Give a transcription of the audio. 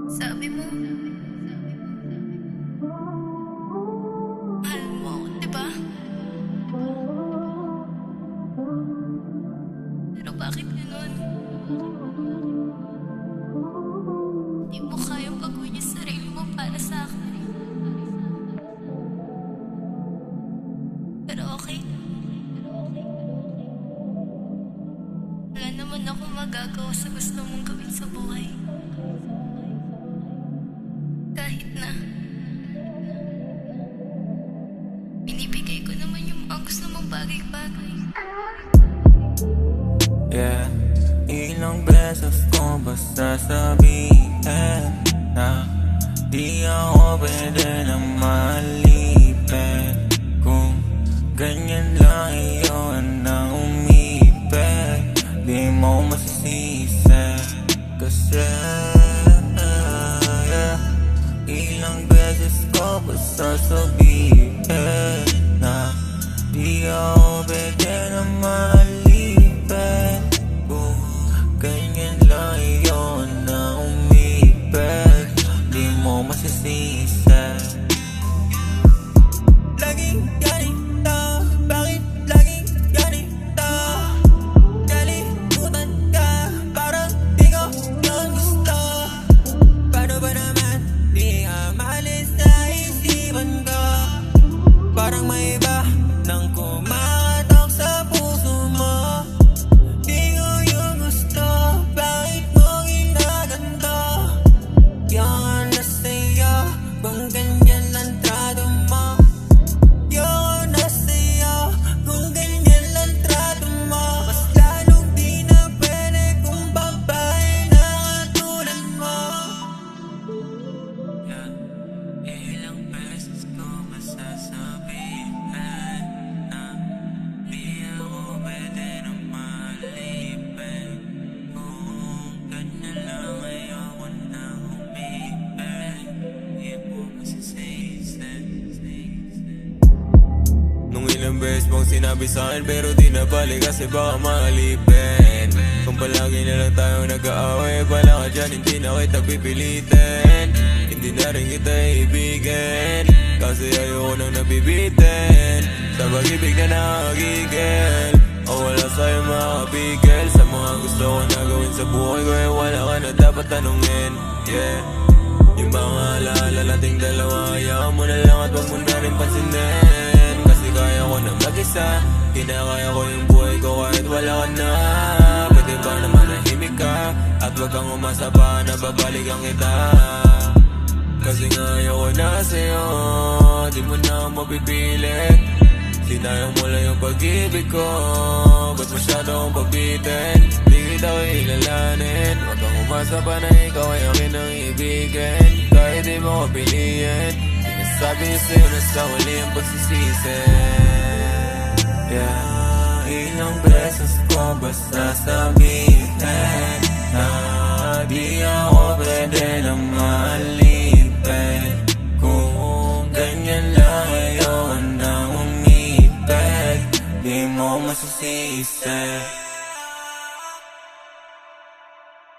Sabi mo, mahal mo ako, diba? Pero bakit ganun? Di mo kayang baguhin yung sarili mo para sa akin. Pero okay. Wala naman akong magagawa sa gusto mong gawin sa buhay. Kahit na binibigay ko naman yung mga gusto mong bagay-bagay. Yeah, ilang beses ko ba sasabihin na di ako pwede na malipin. Kung ganyan lang iyon na umipin, di mo masisisi. Kasi ilang beses ko ba sasabihin na di ako pwede na malipin. Kung ganyan lang iyon na umipin, di mo masisisi. Laging ganito, bakit laging ganito? Kalimutan ka, parang di ko yun gusto. Paano ba naman di ka maalis sa isipan ko? Parang may iba nang kumakatok sa puso mo. Di ko yung gusto, bakit mo ginaganto? Yung ano sa'yo, kung ganyan lang trato mo. Yung ano sa'yo, kung ganyan lang trato mo. Mas lalong di na pwede kung babae na katulad mo. Ilang beses ko masasabihin na di ako pwede na malipin. Kung ganyan lang ayoko na umipin, di mo masisisi. Nung ilang beses mong sinabi sa'kin pero di nabalik kasi baka malipin. Kung palagi na lang tayong nag-aaway, bala ka dyan, hindi na kita pipilitin. Hindi na rin kita ibigin kasi ayoko nang nabibitin. Sa pag-ibig na nakakagigil, o wala sa'yo makapigil. Sa mga gusto ko na gawin sa buhay ko, eh wala ka na dapat tanungin. Yeah, yung mga alaala nating dalawa, hayaan mo na lang at wag mo na rin pansinin. Kasi kaya ko na mag-isa, kinakaya ko yung buhay ko kahit wala ka na. Pwede ba na manahimik ka at wag kang umasa pa na babalikan kita? Kasi nga ayoko na sa'yo, di mo na ako mapipilit. Sinayang mo lang yung pag-ibig ko, ba't masyado akong pabitin? Di kita ko ilalanin, wag kang umasa pa na ikaw ay akin ang ibigin. Kahit di mo ko piliin, sinasabi niyo sa'yo na sa huli ang pagsisisi. Yeah, ilang beses ko ba sasabihin na di ako pwede na malipin. Kung ganyan lang ayoko na umipin, di mo masisisi.